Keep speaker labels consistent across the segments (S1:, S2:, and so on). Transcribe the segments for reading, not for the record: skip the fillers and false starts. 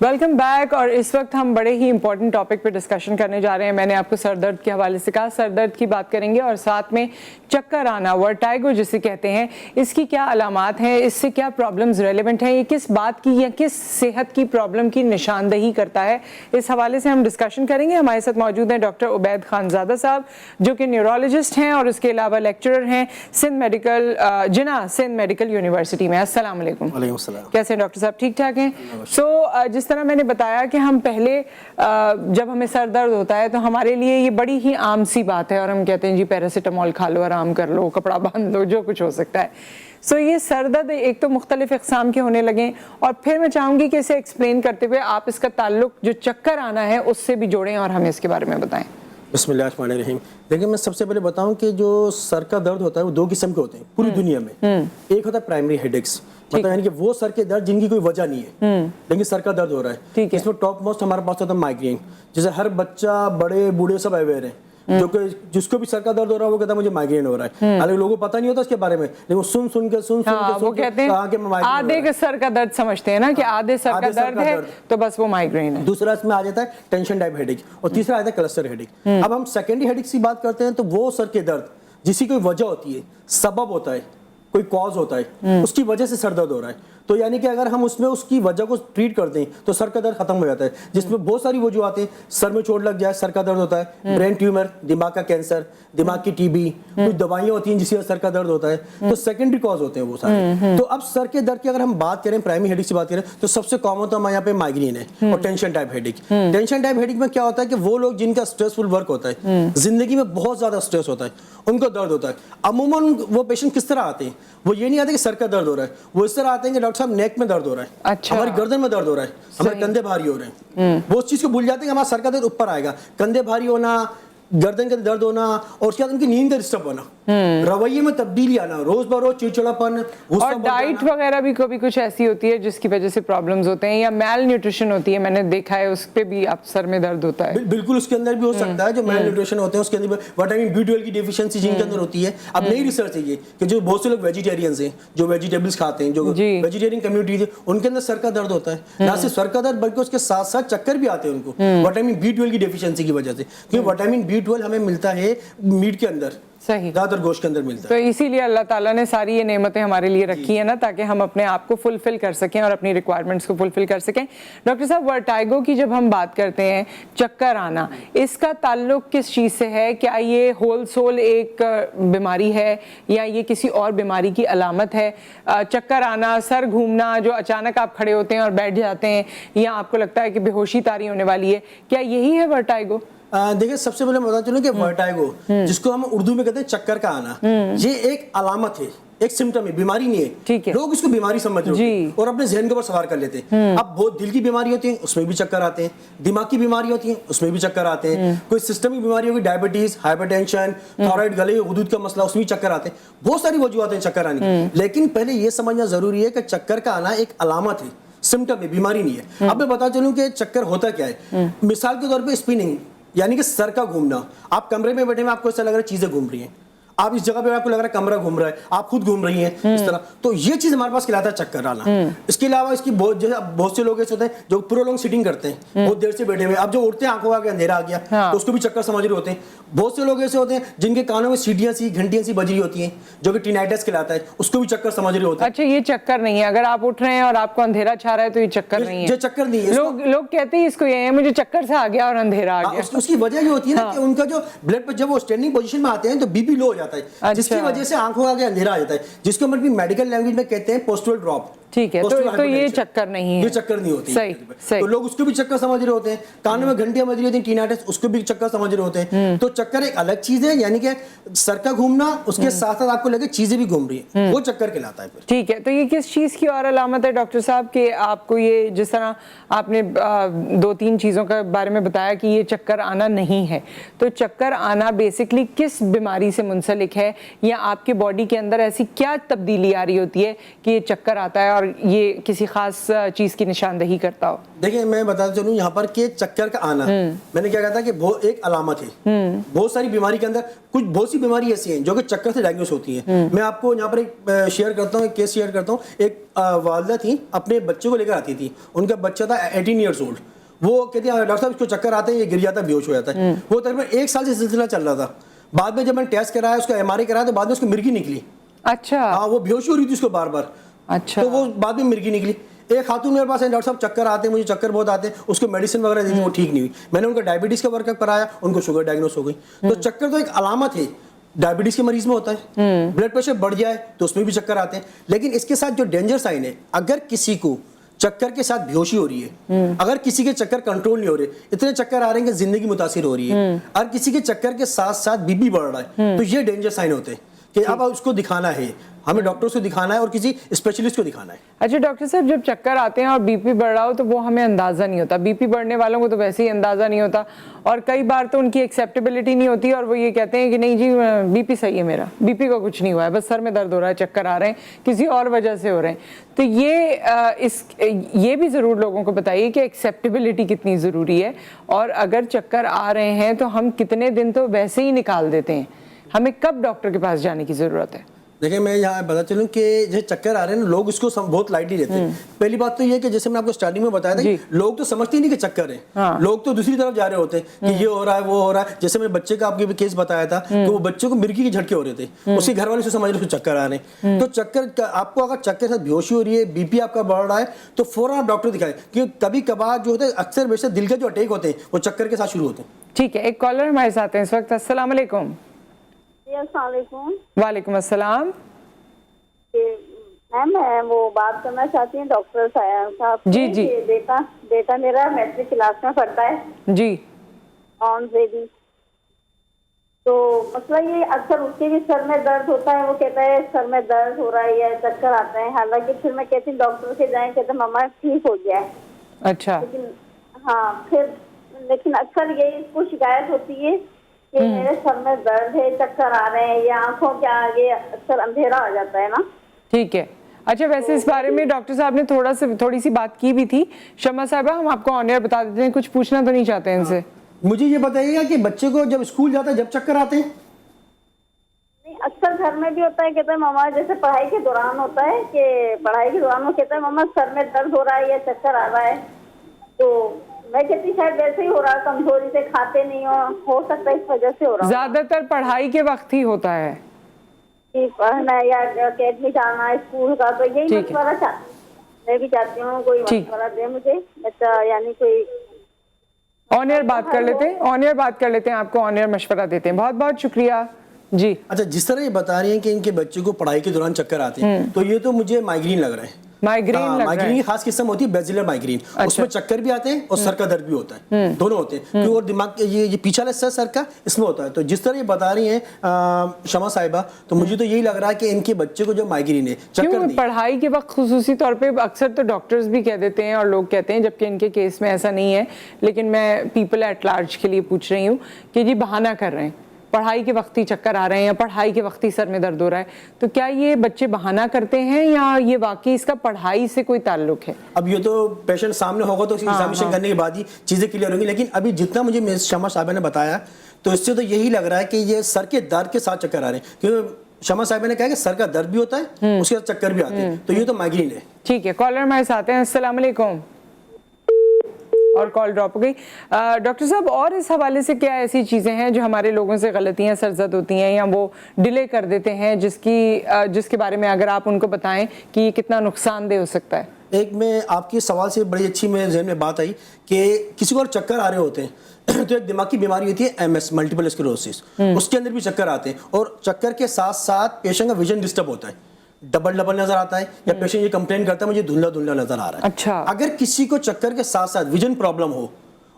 S1: Welcome back. اور اس وقت ہم بڑے ہی امپورٹنٹ ٹاپک پہ ڈسکشن کرنے جا رہے ہیں. میں نے آپ کو سر درد کے حوالے سے کہا, سر درد کی بات کریں گے اور ساتھ میں چکر آنا, ورٹائگو جسے کہتے ہیں, اس کی کیا علامات ہیں, اس سے کیا پرابلمز ریلیونٹ ہیں, یہ کس بات کی یا کس صحت کی پرابلم کی نشاندہی کرتا ہے, اس حوالے سے ہم ڈسکشن کریں گے. ہمارے ساتھ موجود ہیں ڈاکٹر عبید خانزادہ صاحب جو کہ نیورولوجسٹ ہیں اور اس کے علاوہ لیکچرر ہیں جناح سندھ میڈیکل یونیورسٹی میں. السلام علیکم.
S2: وعلیکم السلام.
S1: کیسے ہیں ڈاکٹر صاحب, ٹھیک ٹھاک ہیں؟ سو جس طرح میں نے بتایا کہ ہم پہلے جب ہمیں سر درد ہوتا ہے تو ہمارے لیے یہ بڑی ہی عام سی بات ہے اور ہم کہتے ہیں جی پیراسیٹامول کھا لو, آرام کر لو, کپڑا باندھ لو, جو کچھ ہو سکتا ہے. سو یہ سر درد ایک تو مختلف اقسام کے ہونے لگے, اور پھر میں چاہوں گی کہ اسے ایکسپلین کرتے ہوئے آپ اس کا تعلق جو چکر آنا ہے اس سے بھی جوڑیں اور ہمیں اس کے بارے میں بتائیں.
S2: بسم اللہ الرحمن الرحیم. دیکھیں میں سب سے پہلے بتاؤں کہ جو سر کا درد ہوتا ہے وہ دو قسم کے ہوتے ہیں پوری دنیا میں. ایک ہوتا ہے پرائمری ہیڈ ایکس, مطلب یعنی کہ وہ سر کے درد جن کی کوئی وجہ نہیں ہے لیکن سر کا درد ہو رہا ہے. اس میں ٹاپ موسٹ ہمارے پاس ہوتا ہے مائگرین, جیسے ہر بچہ بڑے بوڑھے سب اویئر ہیں, جو کہ جس کو بھی سر کا درد ہو رہا ہے وہ کہتا ہے مجھے مائگرین ہو رہا ہے. حالانکہ لوگوں کو پتہ نہیں ہوتا اس کے بارے میں, لیکن وہ سن کے
S1: وہ کہتے ہیں آدھے کے سر کا درد سمجھتے ہیں نا کہ آدھے سر کا درد ہے تو بس وہ مائگرین ہے.
S2: دوسرا اس میں آ جاتا ہے ٹینشن ٹائپ ہیڈ ایک, اور تیسرا آتا ہے کلسٹر ہیڈ ایک. اب ہم سیکنڈری ہیڈ ایک کی بات کرتے ہیں تو وہ سر کے درد جس کی کوئی وجہ ہوتی ہے, سبب ہوتا ہے, کوئی کاز ہوتا ہے, اس کی وجہ سے سر درد ہو رہا ہے. تو یعنی کہ اگر ہم اس میں اس کی وجہ کو ٹریٹ کر دیں تو سر کا درد ختم ہو جاتا ہے, جس میں بہت ساری وجوہات ہیں. سر میں چوٹ لگ جائے سر کا درد ہوتا ہے, برین ٹیومر, دماغ کا کینسر, دماغ کی ٹی بی, کچھ دوائیاں ہوتی ہیں جس سے سر کا درد ہوتا ہے, تو سیکنڈری کاز ہوتے ہیں وہ سارے. تو اب سر کے درد کی اگر ہم بات کریں, پرائمری ہیڈ ایک کی بات کریں, تو سب سے کامن تو ہمارے یہاں پہ مائگرین ہے اور ٹینشن ٹائپ ہیڈ ایک. ٹینشن ٹائپ ہیڈ ایک میں کیا ہوتا ہے کہ وہ لوگ جن کا اسٹریسفل ورک ہوتا ہے, زندگی میں بہت زیادہ اسٹریس ہوتا ہے, ان کو درد ہوتا ہے. عموماً وہ پیشنٹ کس طرح آتے ہیں, وہ یہ نہیں آتے کہ سر کا درد ہو رہا ہے, وہ اس طرح آتے ہیں کہ ڈاکٹر صاحب نیک میں درد ہو رہا ہے, ہماری گردن میں درد ہو رہا ہے, ہمارے کندھے بھاری ہو رہے ہیں. وہ اس چیز کو بھول جاتے ہیں کہ ہمارا سر کا درد اوپر آئے گا, کندھے بھاری ہونا, گردن کا درد ہونا, اور اس کے بعد ان کی نیند کا ڈسٹرب ہونا, رویے میں تبدیلی آنا, روز بروز چڑچڑاپن,
S1: اور ڈائٹ وغیرہ بھی کبھی کچھ ایسی ہوتی ہے جس کی وجہ سے پرابلمز ہوتے ہیں, یا میل نیوٹریشن ہوتی ہے, میں نے دیکھا ہے اس پہ بھی آپ سر میں درد ہوتا ہے.
S2: بالکل اس کے اندر بھی ہو سکتا ہے, جو میل نیوٹریشن ہوتے ہیں اس کے اندر وٹامن B12 کی ڈیفیشنسی جن کے اندر ہوتی ہے. اب نئی ریسرچ ہے یہ کہ جو بہت سے لوگ ویجیٹیرینز ہیں, جو ویجیٹیبلس کھاتے ہیں, جو ویجیٹیرین کمیونٹی ہے, ان کے اندر سر کا درد ہوتا ہے. نہ صرف سر کا درد بلکہ اس کے ساتھ ساتھ چکر بھی آتے ہیں ان کو, وٹامن B12 کی ڈیفیشنسی کی وجہ سے, کیونکہ وٹامن B12 ہمیں ملتا ہے میٹ کے اندر,
S1: صحیح,
S2: زیادہ گوشت کے اندر ملتا ہے.
S1: تو اسی لیے اللہ تعالیٰ نے ساری یہ نعمتیں ہمارے لیے رکھی ہیں نا, تاکہ ہم اپنے آپ کو فلفل کر سکیں اور اپنی ریکوائرمنٹس کو فلفل کر سکیں. ڈاکٹر صاحب, ورٹائگو کی جب ہم بات کرتے ہیں, چکر آنا, اس کا تعلق کس چیز سے ہے؟ کیا یہ ہول سول ایک بیماری ہے یا یہ کسی اور بیماری کی علامت ہے؟ چکر آنا, سر گھومنا, جو اچانک آپ کھڑے ہوتے ہیں اور بیٹھ جاتے ہیں, یا آپ کو لگتا ہے کہ بے ہوشی طاری ہونے والی ہے, کیا یہی ہے ورٹائگو؟
S2: دیکھیں سب سے پہلے میں بتا چلوں کہ ورٹائگو جس کو ہم اردو میں کہتے ہیں چکر کا آنا, یہ ایک علامت ہے, ایک سمٹم ہے, بیماری نہیں ہے. لوگ اس کو بیماری سمجھ رہے ہیں اور اپنے ذہن کے اوپر سوار کر لیتے ہیں. اب بہت دل کی بیماری ہوتی ہے اس میں بھی چکر آتے ہیں, دماغ کی بیماری ہوتی ہیں اس میں بھی چکر آتے ہیں, کوئی سسٹم کی بیماری ہوگی, ڈائبٹیز, ہائپر ٹینشن, تھائرائڈ, گلے غدود کا مسئلہ, اس میں بھی چکر آتے ہیں. بہت ساری وجوہات ہیں چکر آنے کی, لیکن پہلے یہ سمجھنا ضروری ہے کہ چکر کا آنا ایک علامت ہے, سمٹم ہے, بیماری نہیں ہے. اب میں بتا چلوں کہ چکر ہوتا کیا ہے. مثال کے طور پہ اسپننگ, یعنی کہ سر کا گھومنا. آپ کمرے میں بیٹھے میں آپ کو ایسا لگ رہا ہے چیزیں گھوم رہی ہیں, آپ اس جگہ پہ آپ کو لگ رہا ہے کمرہ گھوم رہا ہے, آپ خود گھوم رہی ہیں اس طرح, تو یہ چیز ہمارے پاس کہلاتا ہے چکر آنا. اس کے علاوہ اس کی بہت سے لوگ ایسے ہوتے ہیں جو پرولونگ سیٹنگ کرتے ہیں, بہت دیر سے بیٹھے ہوئے, اب جو اٹھتے ہیں آنکھوں کا اندھیرا آ گیا تو اس کو بھی چکر سمجھ رہے ہوتے ہیں. بہت سے لوگ ایسے ہوتے ہیں جن کے کانوں میں سیٹیاں سی, گھنٹیاں سی بج رہی ہوتی ہیں, جو کہ ٹینائٹس کہلاتا ہے, اس کو بھی چکر سمجھ رہے ہوتے ہیں.
S1: اچھا, یہ چکر نہیں ہے, اگر آپ اٹھ رہے ہیں اور آپ کو اندھیرا چھا رہا ہے تو یہ چکر نہیں ہے.
S2: یہ چکر نہیں ہے.
S1: لوگ کہتے ہیں اس کو یہ ہے مجھے چکر سے آ گیا اور اندھیرا آ گیا.
S2: اس کی وجہ یہ ہوتی ہے نا کہ ان کا جو بلڈ جب وہ اسٹینڈنگ پوزیشن میں آتے ہیں تو بی پی لو ہو جاتا ہے, جس کی وجہ سے آنکھوں کا اندھیرا آ جاتا ہے, جس کو ہم اپنی میڈیکل لینگویج میں کہتے ہیں پوسٹرل ڈراپ.
S1: ٹھیک ہے, تو یہ چکر نہیں ہے,
S2: یہ چکر نہیں ہوتی.
S1: صحیح.
S2: تو لوگ اس کو بھی چکر سمجھ رہے ہوتے ہیں, کانوں میں گھنٹیاں بج رہی ہوتی ہیں, ٹینائٹس, اس کو بھی چکر سمجھ رہے ہوتے ہیں. تو چکر ایک الگ چیز ہے, یعنی کہ سر کا گھومنا, اس کے ساتھ ساتھ آپ کو لگے چیزیں بھی گھوم رہی ہیں, وہ چکر کہلاتا ہے.
S1: ٹھیک ہے, تو یہ کس چیز کی اور علامت ہے ڈاکٹر صاحب کہ آپ کو یہ, جس طرح آپ نے 2-3 چیزوں کے بارے میں بتایا کہ یہ چکر آنا نہیں ہے, تو چکر آنا بیسکلی کس بیماری سے منسلک ہے یا آپ کے باڈی کے اندر ایسی کیا تبدیلی آ رہی ہوتی ہے کہ یہ چکر آتا ہے اور یہ کسی خاص چیز کی نشاندہی کرتا ہو؟
S2: دیکھیں میں بتاتا چلوں یہاں پر کہ چکر کا آنا میں نے کیا کہا تھا کہ وہ ایک علامت ہے. بہت ساری بیماری کے اندر بہت سی بیماری ایسی ہیں جو کہ چکر سے ڈائگنوز ہوتی ہیں. میں آپ کو یہاں پر ایک شیئر کرتا ہوں, ایک کیس شیئر کرتا ہوں. ایک والدہ تھی, اپنے بچے کو لے کر آتی تھی. ان کا بچہ تھا 18 ایئرس اولڈ. وہ کہتی ہے ڈاکٹر صاحب اس کو چکر آتے ہیں, یہ گر جاتا ہے, بیہوش ہو جاتا ہے. وہ تقریباً 1 سال سے سلسلہ چل رہا تھا. بعد میں جب میں نے ٹیسٹ کرایا, اس کا MRI کرایا, تو بعد میں اس کو مرگی نکلی.
S1: اچھا.
S2: ہاں, وہ بیہوش ہو رہی تھی اس کو بار بار.
S1: اچھا.
S2: تو وہ بعد میں مرگی نکلی. ایک خاتون میرے پاس ہے, ڈاکٹر صاحب چکر آتے ہیں, مجھے چکر بہت آتے ہیں. اس کو میڈیسن وغیرہ دی, وہ ٹھیک نہیں ہوئی. میں نے ان کا ڈائبٹیز کا ورک اپ کرایا, ان کو شوگر ڈائگنوز ہو گئی. تو چکر تو ایک علامت ہے. ڈائبٹیز کے مریض میں ہوتا ہے, بلڈ پریشر بڑھ جائے تو اس میں بھی چکر آتے ہیں. لیکن اس کے ساتھ جو ڈینجر سائن ہے, اگر کسی کو چکر کے ساتھ بیہوشی ہو رہی ہے, اگر کسی کے چکر کنٹرول نہیں ہو رہے, اتنے چکر آ رہے ہیں کہ زندگی متاثر ہو رہی ہے, اگر کسی کے چکر کے ساتھ ساتھ BP بڑھ رہا ہے, تو یہ ڈینجر سائن ہوتے ہیں کہ اب اس کو دکھانا ہے, ہمیں ڈاکٹر کو دکھانا ہے اور کسی اسپیشلسٹ کو دکھانا ہے.
S1: اچھا ڈاکٹر صاحب, جب چکر آتے ہیں اور BP بڑھ رہا ہو تو وہ ہمیں اندازہ نہیں ہوتا. BP بڑھنے والوں کو تو ویسے ہی اندازہ نہیں ہوتا, اور کئی بار تو ان کی ایکسیپٹیبلٹی نہیں ہوتی, اور وہ یہ کہتے ہیں کہ نہیں جی BP صحیح ہے, میرا BP کا کچھ نہیں ہوا ہے, بس سر میں درد ہو رہا ہے, چکر آ رہے ہیں, کسی اور وجہ سے ہو رہے ہیں. تو یہ بھی ضرور لوگوں کو بتائیے کہ ایکسیپٹیبلٹی کتنی ضروری ہے, اور اگر چکر آ رہے ہیں تو ہم کتنے دن تو ویسے ہی نکال دیتے ہیں, ہمیں کب ڈاکٹر کے پاس جانے کی ضرورت ہے؟
S2: دیکھیں میں یہاں بتا چلوں کہ جو چکر آ رہے ہیں لوگ اس کو بہت لائٹلی لیتے ہیں. پہلی بات تو یہ کہ جیسے میں آپ کو سٹارٹنگ میں بتایا تھا کہ لوگ تو سمجھتے ہی نہیں کہ چکر ہے, لوگ تو دوسری طرف جا رہے ہوتے ہیں کہ یہ ہو رہا ہے وہ ہو رہا ہے. جیسے میں بچے کا آپ کے کیس بتایا تھا کہ وہ بچے کو مرگی کے جھٹکے ہو رہے تھے, اس کے گھر والے سے سمجھ رہے اس کو چکر آ رہے ہیں. تو چکر آپ کو اگر چکر کے ساتھ بیہوشی ہو رہی ہے, BP آپ کا بڑھ رہا ہے, تو فوراً آپ ڈاکٹر دکھائیں, کیونکہ کبھی کبھار جو ہوتے ہیں اکثر بیشتر دل کے جو اٹیک ہوتے ہیں وہ چکر کے ساتھ شروع ہوتے ہیں.
S1: ٹھیک ہے, ایک کالر ہمارے ساتھ ہیں اس وقت. السلام علیکم.
S3: السلام علیکم.
S1: وعلیکم السلام.
S3: میم میں وہ بات کرنا چاہتی ہوں ڈاکٹر صاحب.
S1: جی جی.
S3: بیٹا میرا میٹرک کلاس میں پڑھتا ہے.
S1: جی.
S3: آن بیبی. تو مسئلہ یہ اکثر اس کے بھی سر میں درد ہوتا ہے, وہ کہتا ہے سر میں درد ہو رہا ہے یا چکر آتا ہے, حالانکہ پھر میں کہتی ہوں ڈاکٹر کے جائیں, کہتے ہیں ماما ٹھیک ہو گیا ہے.
S1: اچھا.
S3: لیکن ہاں پھر لیکن اکثر یہی اس کو شکایت ہوتی ہے کہ میرے سر میں درد ہے, چکر آ رہے ہیں, یا آنکھوں کے آگے اکثر اندھیرا ہو جاتا ہے نا.
S1: ٹھیک ہے. اچھا ویسے اس بارے میں ڈاکٹر صاحب نے تھوڑی سی بات کی بھی تھی. شمع صاحبہ ہم آپ کو آن ایئر بتا دیتے ہیں, کچھ پوچھنا تو نہیں چاہتے ہیں ان سے؟
S2: مجھے یہ بتائیے گا کہ بچے کو جب اسکول جاتا ہے جب چکر آتے ہیں؟
S3: نہیں, اکثر گھر میں بھی ہوتا ہے, کہتا ہے ماما جیسے پڑھائی کے دوران ہوتا ہے کہ پڑھائی کے دوران وہ کہتا ہے ماما سر میں درد ہو رہا ہے یا چکر آ رہا ہے. تو میں کہتی شاید ویسے ہی ہو رہا ہے, کمزوری سے کھاتے نہیں ہو سکتا ہے اس وجہ سے ہو رہا ہے.
S1: زیادہ تر پڑھائی کے وقت ہی ہوتا ہے,
S3: پڑھنا یا اکیڈمی جانا اسکول کا, تو یہی مشورہ چاہتی ہوں. میں بھی چاہتی ہوں کوئی مشورہ دے مجھے بچہ, یعنی کوئی
S1: آن ایئر بات کر لیتے ہیں, آپ کو آن ایئر مشورہ دیتے ہیں. بہت بہت شکریہ. جی.
S2: اچھا, جس طرح یہ بتا رہی ہیں کہ ان کے بچے کو پڑھائی کے دوران چکر آتے ہیں, تو یہ تو مجھے مائگرین لگ رہا ہے. مائگرین کی خاص قسم ہوتی ہے بیزیلر مائگرین. اس میں چکر بھی آتے ہیں اور سر کا درد بھی ہوتا ہے, دونوں ہوتے ہیں, اور دماغ یہ پیچھے والا حصہ سر کا اس میں ہوتا ہے. تو جس طرح یہ بتا رہی ہیں شمع صاحبہ, تو مجھے تو یہی لگ رہا ہے کہ ان کے بچے کو جو مائگرین ہے چکر نہیں.
S1: پڑھائی کے وقت خصوصی طور پہ اکثر تو ڈاکٹرز بھی کہہ دیتے ہیں اور لوگ کہتے ہیں, جبکہ ان کے کیس میں ایسا نہیں ہے, لیکن میں پیپل ایٹ لارج کے لیے پوچھ رہی ہوں کہ جی بہانہ کر رہے ہیں, پڑھائی کے وقت ہی چکر آ رہے ہیں یا پڑھائی کے وقت ہی سر میں درد ہو رہا ہے, تو کیا یہ بچے بہانہ کرتے ہیں یا یہ واقعی اس کا پڑھائی سے کوئی تعلق ہے؟
S2: اب یہ تو پیشنٹ سامنے ہوگا تو ایگزامینیشن کرنے کے بعد ہی چیزیں کلیئر ہوں گی. لیکن ابھی جتنا مجھے شمع صاحبہ نے بتایا تو اس سے تو یہی لگ رہا ہے کہ یہ سر کے درد کے ساتھ چکر آ رہے ہیں, کیونکہ شمع صاحبہ نے کہا کہ سر کا درد بھی ہوتا ہے, اس کے ساتھ چکر بھی آتے ہیں, تو یہ تو مائگرین ہے.
S1: ٹھیک ہے, کالر ہمارے ساتھ ہیں. السلام علیکم. اور کال ڈراپ ہو گئی. ڈاکٹر صاحب, اور اس حوالے سے کیا ایسی چیزیں ہیں جو ہمارے لوگوں سے غلطیاں سرزد ہوتی ہیں یا وہ ڈیلے کر دیتے ہیں, جس کے بارے میں اگر آپ ان کو بتائیں کہ یہ کتنا نقصان دہ ہو سکتا ہے؟
S2: ایک میں آپ کے سوال سے بڑی اچھی میں ذہن میں بات آئی کہ کسی کو اور چکر آ رہے ہوتے ہیں تو ایک دماغ کی بیماری ہوتی ہے MS ملٹیپل اسکلیروسس, اس کے اندر بھی چکر آتے ہیں, اور چکر کے ساتھ ساتھ پیشنٹ کا ویژن ڈسٹرب ہوتا ہے, ڈبل نظر آتا ہے, یا پیشنٹ یہ کمپلین کرتا ہے مجھے دھندلا نظر آ رہا ہے.
S1: اچھا.
S2: اگر کسی کو چکر کے ساتھ ساتھ ویژن پرابلم ہو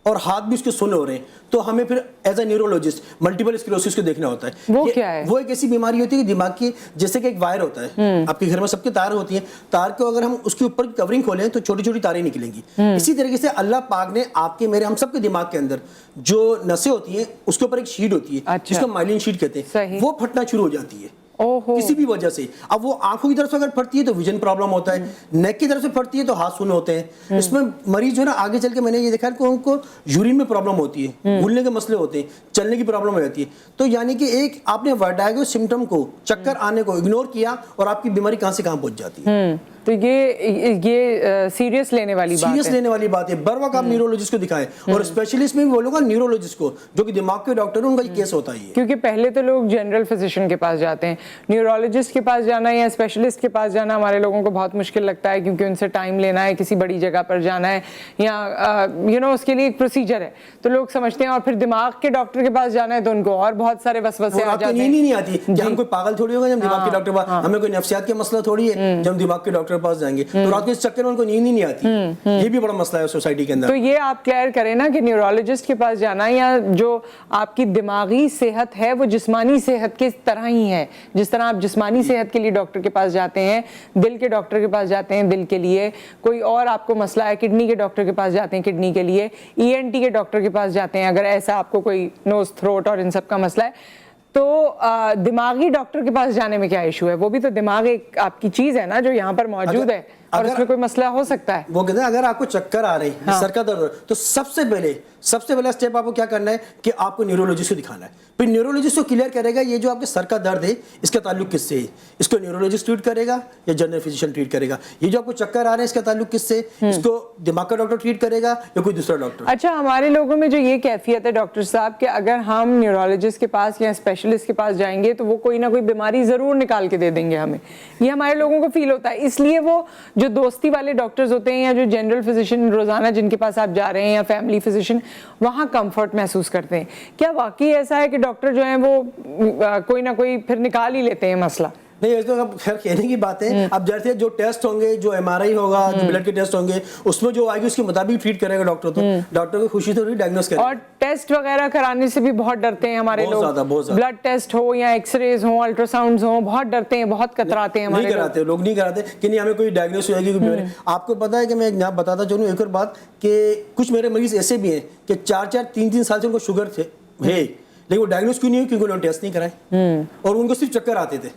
S2: اور ہاتھ بھی اس کے سن ہو رہے ہیں, تو ہمیں پھر ایز اے نیورولوجسٹ ملٹیپل اسکلیروسس کو دیکھنا ہوتا ہے.
S1: وہ کیا ہے؟
S2: وہ ایک ایسی بیماری ہوتی ہے کہ دماغ کی, جیسے کہ ایک وائر ہوتا ہے, آپ کے گھر میں سب کے تار ہوتی ہیں, تار کو اگر ہم اس کے اوپر کورنگ کھولیں تو چھوٹی چھوٹی تاریں نکلیں گی. اسی طریقے سے اللہ پاک نے آپ کے میرے ہم سب کے دماغ کے اندر جو نسیں ہوتی ہیں اس کے اوپر ایک شیٹ ہوتی ہے جس کو مائلین شیٹ کہتے ہیں, وہ پھٹنا شروع ہو جاتی ہے کسی بھی وجہ سے. اب وہ آنکھوں کی طرف سے اگر پھٹتی ہے تو ویژن پرابلم ہوتا ہے, نیک کی طرف سے پھٹتی ہے تو ہاتھ سن ہوتے ہیں. اس میں مریض جو ہے نا آگے چل کے میں نے یہ دیکھا کہ ان کو یورین میں پرابلم ہوتی ہے, بھولنے کے مسئلے ہوتے ہیں, چلنے کی پرابلم ہو جاتی ہے. تو یعنی کہ ایک آپ نے ورٹائگو سمٹم کو, چکر آنے کو اگنور کیا اور آپ کی بیماری کہاں سے کہاں پہنچ جاتی ہے.
S1: تو یہ سیریس لینے والی بات ہے,
S2: سیریس لینے والی بات ہے. بر وقت آپ نیورولوجسٹ کو دکھائیں, اور اسپیشلسٹ میں بھی بولوں گا نیورولوجسٹ کو جو کہ دماغ کے ڈاکٹر ہیں, ان کا یہ کیس ہوتا ہے.
S1: کیونکہ پہلے تو لوگ جنرل فزیشین کے پاس جاتے ہیں, نیورولوجسٹ کے پاس جانا یا اسپیشلسٹ کے پاس جانا ہمارے لوگوں کو بہت مشکل لگتا ہے, کیونکہ ان سے ٹائم لینا ہے, کسی بڑی جگہ پر جانا ہے, یا اس کے لیے ایک پروسیجر ہے, تو لوگ سمجھتے ہیں. اور پھر دماغ کے ڈاکٹر کے پاس جانا ہے تو ان کو اور بہت سارے وسوسے آ جاتے ہیں.
S2: نیند ہی نہیں آتی کہ ہم کوئی پاگل تھوڑی ہوگا جب دماغ کے ڈاکٹر پاس, ہمیں کوئی نفسیات کا مسئلہ تھوڑی ہے جب دماغ کے ڈاکٹر پاس جائیں گے, تو رات کو اس چکر میں ان کو نیند ہی نہیں آتی. یہ بھی بڑا مسئلہ ہے سوسائٹی کے اندر.
S1: تو یہ آپ کلیئر کریں نا کہ نیورولوجسٹ کے پاس جانا یا جو آپ کی دماغی صحت ہے وہ جسمانی صحت کے طرح ہی ہے. جس طرح آپ جسمانی صحت کے لیے ڈاکٹر کے پاس جاتے ہیں, دل کے ڈاکٹر کے پاس جاتے ہیں دل کے لیے, کوئی اور آپ کو مسئلہ ہے کڈنی کے ڈاکٹر کے پاس جاتے ہیں کڈنی کے لیے, ENT کے ڈاکٹر کے پاس جاتے ہیں اگر ایسا آپ کو کوئی نوز تھروٹ اور ان سب کا مسئلہ ہے. تو دماغی ڈاکٹر کے پاس جانے میں کیا ایشو ہے؟ وہ بھی تو دماغ ایک آپ کی چیز ہے نا جو یہاں پر موجود ہے, اور اس میں کوئی مسئلہ ہو سکتا ہے.
S2: وہ کہتے ہیں اگر آپ کو چکر آ رہے ہیں, سر کا درد, تو سب سے پہلا اسٹیپ آپ کو کیا کرنا ہے کہ آپ کو نیورولوجسٹ کو دکھانا ہے. پھر نیورولوجسٹ کو کلیئر کرے گا یہ جو آپ کے سر کا درد ہے اس کا تعلق کس سے ہے, اس کو نیورولوجسٹ ٹریٹ کرے گا یا جنرل فزیشین ٹریٹ کرے گا. یہ جو آپ کو چکر آ رہے ہیں اس کا تعلق کس سے, اس کو دماغ کا ڈاکٹر ٹریٹ کرے گا یا کوئی دوسرا ڈاکٹر.
S1: اچھا, ہمارے لوگوں میں جو یہ کیفیت ہے ڈاکٹر صاحب کہ اگر ہم نیورولوجسٹ کے پاس یا اسپیشلسٹ کے پاس جائیں گے تو وہ کوئی نہ کوئی بیماری ضرور نکال کے دے دیں گے ہمیں, یہ ہمارے لوگوں کو فیل ہوتا ہے. اس لیے وہ جو دوستی والے ڈاکٹرز ہوتے ہیں یا جو جنرل فزیشین روزانہ جن کے پاس آپ جا رہے ہیں یا فیملی فزیشین, وہاں کمفرٹ محسوس کرتے ہیں. کیا واقعی ایسا ہے کہ ڈاکٹر جو ہیں وہ کوئی نہ کوئی پھر نکال ہی لیتے ہیں مسئلہ؟
S2: نہیں, یہ تو اب خیر کہنے کی بات ہے. اب جیسے جو ٹیسٹ ہوں گے, جو MRI ہوگا, جو بلڈ کے ٹیسٹ ہوں گے, اس میں جو آئے گی اس کے مطابق ٹریٹ کرے گا ڈاکٹر. تو ڈاکٹر کو خوشی تو نہیں ڈائگنوز کرے. اور
S1: ٹیسٹ وغیرہ کرانے سے بھی بہت ڈرتے ہیں ہمارے لوگ, بلڈ ٹیسٹ ہو یا ایکس ریز ہوں, الٹرا ساؤنڈز ہوں, بہت ڈرتے ہیں, بہت کتراتے ہیں.
S2: نہیں کراتے لوگ, نہیں کراتے کہ نہیں ہمیں کوئی ڈائگنوز ہو جائے گی. آپ کو پتا ہے کہ میں یہاں بتاتا چلوں ایک اور بات کہ کچھ میرے مریض ایسے بھی ہیں کہ 4-3 سال سے ان کو شوگر ہے, لیکن وہ ڈائگنوز کیوں نہیں ہوئی؟ کیونکہ انہوں نے ٹیسٹ نہیں کرائے اور ان کو صرف چکر آتے تھے.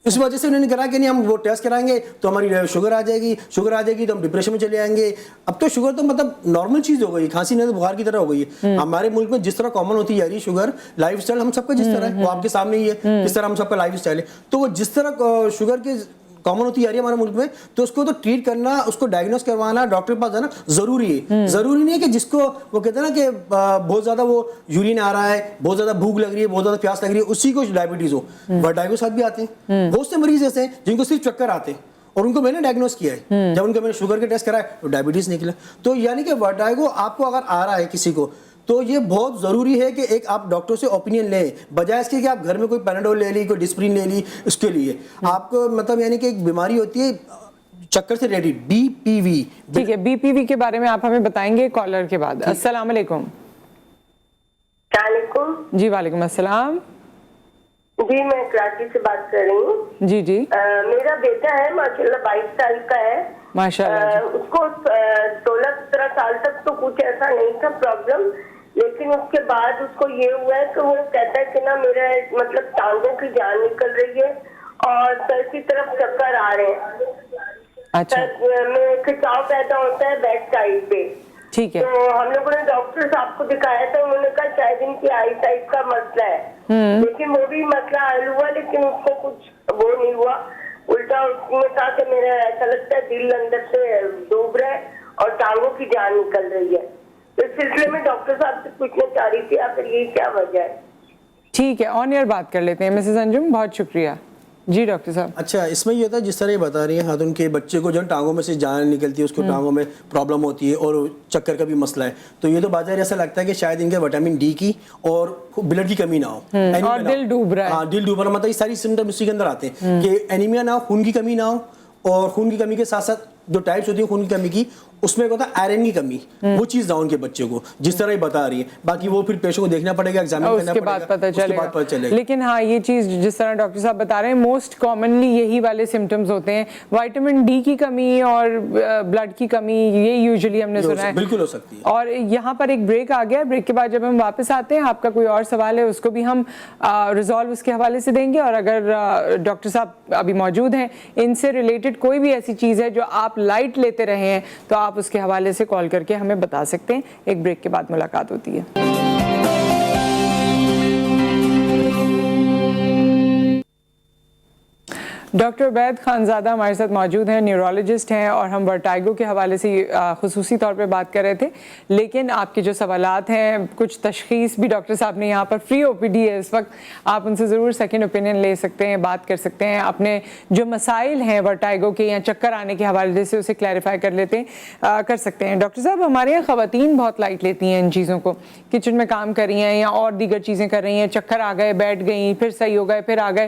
S2: اس وجہ سے انہوں نے کہا کہ نہیں ہم وہ ٹیسٹ کرائیں گے تو ہماری شوگر آ جائے گی, شوگر آ جائے گی تو ہم ڈپریشن میں چلے آئیں گے. اب تو شوگر تو مطلب نارمل چیز ہو گئی, کھانسی نہیں بخار کی طرح ہو گئی ہے. ہمارے ملک میں جس طرح کامن ہوتی جا رہی ہے شوگر, لائف اسٹائل ہم سب کا جس طرح ہے وہ آپ کے سامنے ہی ہے, جس طرح ہم سب کا لائف اسٹائل ہے. تو وہ جس طرح شوگر کے کامن ہوتی جا رہی ہے ہمارے ملک میں, تو اس کو تو ٹریٹ کرنا, اس کو ڈائگنوز کروانا, ڈاکٹر کے پاس جانا ضروری ہے. ضروری نہیں ہے کہ جس کو وہ کہتے ہیں نا کہ بہت زیادہ وہ یورین آ رہا ہے, بہت زیادہ بھوک لگ رہی ہے, بہت زیادہ پیاس لگ رہی ہے, اسی کو ڈائبٹیز ہو. ورٹائگو کے ساتھ بھی آتے ہیں بہت سے مریض ایسے ہیں جن کو صرف چکر آتے ہیں, اور ان کو میں نے ڈائگنوز کیا ہے. جب ان کو میں نے شوگر کے ٹیسٹ کرائے تو ڈائبٹیز نکلا. تو یعنی کہ ورٹائگو آپ کو اگر آ رہا ہے کسی کو, تو یہ بہت ضروری ہے کہ ایک آپ ڈاکٹر سے اوپینین لیں, بجائے اس کے کہ آپ گھر میں کوئی پیناڈول لے لی, کوئی ڈسپرین لے لی. اس کے لیے آپ کو مطلب یعنی کہ ایک بیماری ہوتی ہے چکر سے ریلیٹڈ, BPV.
S1: ٹھیک ہے, BPV کے بارے میں آپ ہمیں بتائیں گے کالر کے بعد. السلام علیکم.
S4: السلام علیکم.
S1: جی وعلیکم السلام.
S4: جی میں کراچی سے بات کر رہی ہوں.
S1: جی جی.
S4: میرا بیٹا ہے ماشاءاللہ 22 سال کا ہے.
S1: ماشاءاللہ.
S4: اس کو 16-17 سال تک تو کچھ ایسا نہیں تھا پرابلم, لیکن اس کے بعد اس کو یہ ہوا ہے کہ وہ کہتا ہے کہ نا میرا مطلب ٹانگوں کی جان نکل رہی ہے اور سر کی طرف چکر آ رہے ہیں.
S1: اچھا.
S4: میں کھچاؤ پیدا ہوتا ہے بیک سائڈ پہ.
S1: ٹھیک ہے.
S4: تو ہم لوگوں نے ڈاکٹر صاحب کو دکھایا تھا, انہوں نے کہا شاید ان کی آئی سائٹ کا مسئلہ ہے, لیکن وہ بھی مسئلہ حل ہوا, لیکن اس کو کچھ وہ نہیں ہوا. الٹا اس نے کہا کہ میرا ایسا لگتا ہے دل اندر سے ڈوب رہا ہے اور ٹانگوں کی جان نکل رہی ہے. اس سلسلے میں ڈاکٹر صاحب سے پوچھنا چاہ رہی تھی آخر یہ کیا وجہ ہے.
S1: ٹھیک ہے, آن ایئر بات کر لیتے ہیں مسز انجم, بہت شکریہ. جی ڈاکٹر صاحب.
S2: اچھا, اس میں یہ تھا جس طرح یہ بتا رہی ہیں خاتون کے بچے کو جو ٹانگوں میں سے جان نکلتی ہے, اس کو ٹانگوں میں پرابلم ہوتی ہے اور چکر کا بھی مسئلہ ہے, تو یہ تو بازار ایسا لگتا ہے کہ شاید ان کے وٹامن ڈی کی اور بلڈ کی کمی نہ ہو,
S1: اور دل ڈوب رہا ہے.
S2: ہاں دل ڈوب رہا, مطلب یہ ساری سمٹم اسی کے اندر آتے ہیں کہ اینیمیا نہ ہو, خون کی کمی نہ ہو, اور خون کی کمی کے ساتھ ساتھ جو ٹائپس ہوتی ہیں خون کی کمی کی اس میں ہوتا ہے آئرن کی کمی, وہ چیز ڈاؤن کے بچے کو جس طرح ہی بتا رہی ہے, باقی وہ پھر پیشنٹ کو دیکھنا پڑے گا, ایگزامن کرنا
S1: اس کے بعد پتہ چلے گا. لیکن ہاں یہ چیز جس طرح ڈاکٹر صاحب بتا رہے ہیں موسٹ کامنلی یہی والے سمٹمز ہوتے ہیں, وائٹامن ڈی کی کمی اور بلڈ کی کمی, یہ یوزلی ہم نے سنا ہے
S2: بالکل ہو سکتی ہے.
S1: اور یہاں پر ایک بریک آ گیا, بریک کے بعد جب ہم واپس آتے ہیں آپ کا کوئی اور سوال ہے اس کو بھی ہم ریزالو اس کے حوالے سے دیں گے, اور اگر ڈاکٹر صاحب ابھی موجود ہیں ان سے ریلیٹڈ کوئی بھی ایسی چیز ہے جو آپ لائٹ لیتے رہے ہیں تو آپ اس کے حوالے سے کال کر کے ہمیں بتا سکتے ہیں. ایک بریک کے بعد ملاقات ہوتی ہے. ڈاکٹر عبید خانزادہ ہمارے ساتھ موجود ہیں, نیورولوجسٹ ہیں, اور ہم ورٹائگو کے حوالے سے خصوصی طور پہ بات کر رہے تھے. لیکن آپ کے جو سوالات ہیں, کچھ تشخیص بھی ڈاکٹر صاحب نے یہاں پر فری او پی ڈی ہے اس وقت, آپ ان سے ضرور سیکنڈ اوپینین لے سکتے ہیں, بات کر سکتے ہیں, اپنے جو مسائل ہیں ورٹائگو کے یا چکر آنے کے حوالے سے اسے کلیریفائی کر سکتے ہیں. ڈاکٹر صاحب ہمارے یہاں خواتین بہت لائٹ لیتی ہیں ان چیزوں کو, کچن میں کام کر رہی ہیں یا اور دیگر چیزیں کر رہی ہیں, چکر آ گئے, بیٹھ گئیں, پھر صحیح ہو گئے, پھر آ گئے,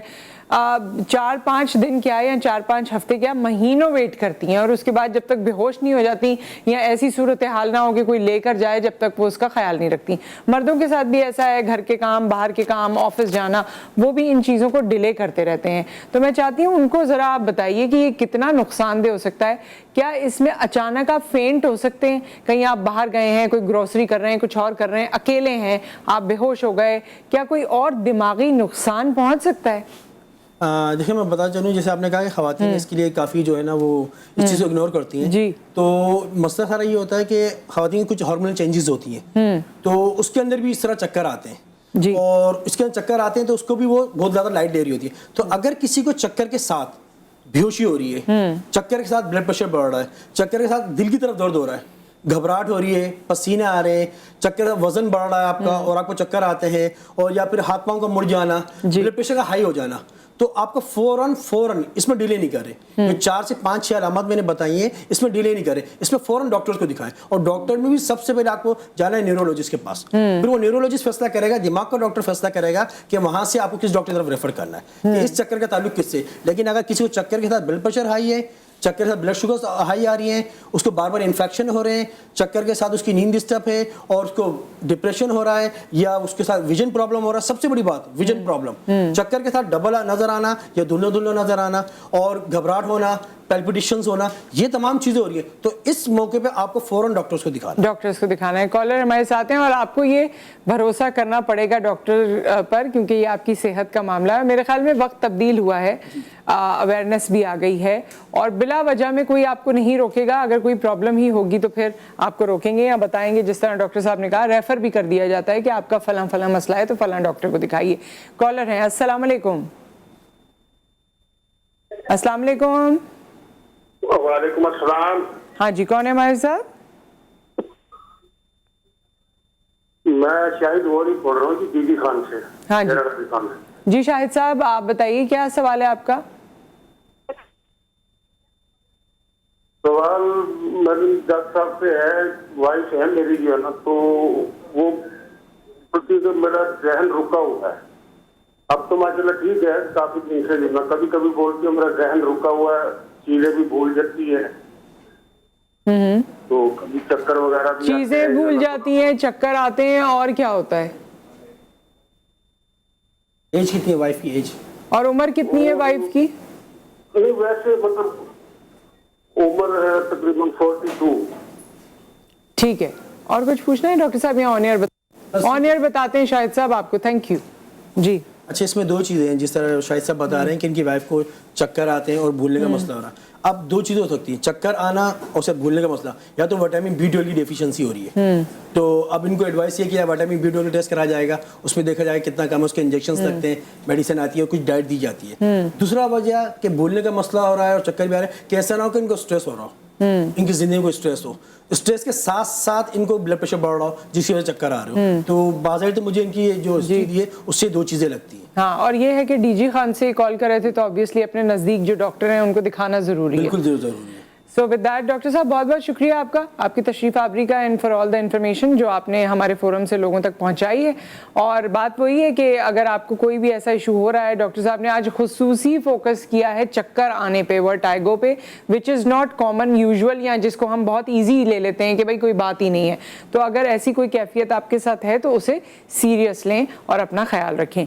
S1: 4-5 دن کیا یا 4-5 ہفتے کیا مہینوں ویٹ کرتی ہیں, اور اس کے بعد جب تک بے ہوش نہیں ہو جاتی یا ایسی صورتحال نہ ہو کہ کوئی لے کر جائے جب تک وہ اس کا خیال نہیں رکھتی. مردوں کے ساتھ بھی ایسا ہے, گھر کے کام, باہر کے کام, آفس جانا, وہ بھی ان چیزوں کو ڈیلے کرتے رہتے ہیں. تو میں چاہتی ہوں ان کو ذرا آپ بتائیے کہ یہ کتنا نقصان دہ ہو سکتا ہے. کیا اس میں اچانک آپ فینٹ ہو سکتے ہیں, کہیں آپ باہر گئے ہیں, کوئی گروسری کر رہے ہیں, کچھ اور کر رہے ہیں, اکیلے ہیں, آپ بے ہوش ہو گئے, کیا کوئی اور دماغی نقصان پہنچ سکتا ہے؟
S2: دیکھیں میں بتا چلوں, جیسے آپ نے کہا کہ خواتین اس کے لیے کافی جو ہے نا وہ اس چیز کو اگنور کرتی ہیں.
S1: جی.
S2: تو مسئلہ سارا یہ ہوتا ہے کہ خواتین کچھ ہارمونل چینجز ہوتی ہیں, تو اس کے اندر بھی اس طرح چکر آتے ہیں.
S1: جی.
S2: اور اس کے اندر چکر آتے ہیں تو اس کو بھی وہ بہت زیادہ لائٹ لے رہی ہوتی ہے. تو اگر کسی کو چکر کے ساتھ بیہوشی ہو رہی ہے, چکر کے ساتھ بلڈ پریشر بڑھ رہا ہے, چکر کے ساتھ دل کی طرف درد ہو رہا ہے, گھبراہٹ ہو رہی ہے, پسینے آ رہے ہیں, چکر وزن بڑھ رہا ہے آپ کا اور آپ کو چکر آتے ہیں, اور یا پھر ہاتھ پاؤں کا مڑ جانا, بلڈ پریشر کا ہائی ہو جانا, تو آپ کو فوراً اس میں ڈیلے نہیں کرے. جو 4 سے 5-6 علامات میں نے بتائی ہیں اس میں ڈیلے نہیں کرے, اس میں فوراً ڈاکٹر کو دکھائیں. اور ڈاکٹر میں بھی سب سے پہلے آپ کو جانا ہے نیورولوجسٹ کے پاس. پھر وہ نیورولوجسٹ فیصلہ کرے گا, دماغ کا ڈاکٹر فیصلہ کرے گا کہ وہاں سے آپ کو کس ڈاکٹر کی طرف ریفر کرنا ہے, کہ اس چکر کا تعلق کس سے. لیکن اگر کسی کو چکر کے ساتھ بلڈ پریشر ہائی ہے, چکر کے ساتھ بلڈ شوگر ہائی آ رہی ہیں, اس کو بار بار انفیکشن ہو رہے ہیں, چکر کے ساتھ اس کی نیند ڈسٹرب ہے, اور اس کو ڈپریشن ہو رہا ہے, یا اس کے ساتھ ویژن پرابلم ہو رہا ہے, سب سے بڑی بات ویژن پرابلم, چکر کے ساتھ ڈبل نظر آنا یا دھندلا نظر آنا, اور گھبراہٹ ہونا, پیلپٹیشنز ہونا, یہ تمام چیزیں ہو رہی ہیں. تو اس موقع پہ آپ کو فوراً ڈاکٹرز کو دکھانا ہے.
S1: کالر ہمارے ساتھ ہیں, اور آپ کو یہ بھروسہ کرنا پڑے گا ڈاکٹر پر, کیونکہ یہ آپ کی صحت کا معاملہ ہے. میرے خیال میں وقت تبدیل ہوا ہے, اویئرنیس بھی آ گئی ہے, اور بلا وجہ میں کوئی آپ کو نہیں روکے گا. اگر کوئی پرابلم ہی ہوگی تو پھر آپ کو روکیں گے یا بتائیں گے, جس طرح ڈاکٹر صاحب نے کہا, ریفر بھی کر دیا جاتا ہے کہ آپ کا فلاں مسئلہ ہے تو فلاں ڈاکٹر کو دکھائیے. کالر ہیں, السلام علیکم. السلام علیکم.
S5: وعلیکم السلام.
S1: ہاں جی, کون ہے ہمارے ساتھ؟
S5: میں شاہد غوری بول رہا ہوں جی, خان سے.
S1: ہاں جی شاہد صاحب, آپ بتائیے کیا سوال ہے آپ کا؟
S5: سوال میری ڈاکٹر صاحب سے ہے, وائف ہے میری جو ہے نا, تو وہ میرا ذہن رکا ہوا ہے. اب تو ماشاء اللہ ٹھیک ہے, کافی دن سے میں کبھی کبھی بولتی ہوں میرا ذہن رکا ہوا ہے, چیزیں بھی بھول جاتی ہے, تو کبھی چکر وغیرہ بھی
S1: چیزیں بھول جاتی ہیں, چکر آتے ہیں, اور کیا ہوتا ہے؟
S2: ایج کتنی ہے وائف کی, ایج
S1: اور عمر کتنی ہے وائف کی؟
S5: ویسے مطلب عمر ہے تقریباً 42.
S1: ٹھیک ہے, اور کچھ پوچھنا ہے ڈاکٹر صاحب؟ یہاں آن ایئر بتاتے ہیں شاہد صاحب آپ کو. Thank you. جی
S2: اچھا, اس میں 2 چیزیں ہیں, جس طرح شاہد صاحب بتا رہے ہیں کہ ان کی وائف کو چکر آتے ہیں اور بھولنے کا مسئلہ ہو رہا ہے. اب 2 چیزیں ہو سکتی ہیں, چکر آنا اور صرف بھولنے کا مسئلہ, یا تو وٹامن B12 کی ڈیفیشنسی ہو رہی ہے. تو اب ان کو ایڈوائس یہ کیا وٹامن B12 ٹیسٹ کرایا جائے گا, اس میں دیکھا جائے کتنا کم ہے, اس کے انجیکشنز لگتے ہیں, میڈیسن آتی ہے, کچھ ڈائٹ دی جاتی ہے. دوسرا وجہ کہ بھولنے کا مسئلہ ہو رہا ہے اور چکر بھی آ رہا ہے, کہ ایسا نہ ہو کہ ان کو اسٹریس ہو رہا ہو, ان کی زندگی کو اسٹریس ہو, اسٹریس کے ساتھ ساتھ ان کو بلڈ پریشر بڑھ رہا ہو جس کی وجہ سے چکر آ رہے ہو. تو باضابطہ مجھے ان کی جو ہسٹری دی ہے اس سے 2 چیزیں لگتی ہیں.
S1: ہاں, اور یہ ہے کہ ڈی جی خان سے کال کر رہے تھے, تو آبویسلی اپنے نزدیک جو ڈاکٹر ہیں ان کو دکھانا ضروری ہے.
S2: بالکل ضروری ہے.
S1: سو ود دیٹ ڈاکٹر صاحب بہت بہت شکریہ آپ کا، آپ کی تشریف آوری کا، and for all the information جو آپ نے ہمارے فورم سے لوگوں تک پہنچائی ہے. اور بات وہی ہے کہ اگر آپ کو کوئی بھی ایسا ایشو ہو رہا ہے، ڈاکٹر صاحب نے آج خصوصی فوکس کیا ہے چکر آنے پہ، ورٹائگو پہ، وچ از ناٹ کامن یوزول، یا جس کو ہم بہت ایزی لے لیتے ہیں کہ بھائی کوئی بات ہی نہیں ہے. تو اگر ایسی کوئی کیفیت آپ کے ساتھ ہے تو اسے سیریس لیں اور اپنا خیال رکھیں.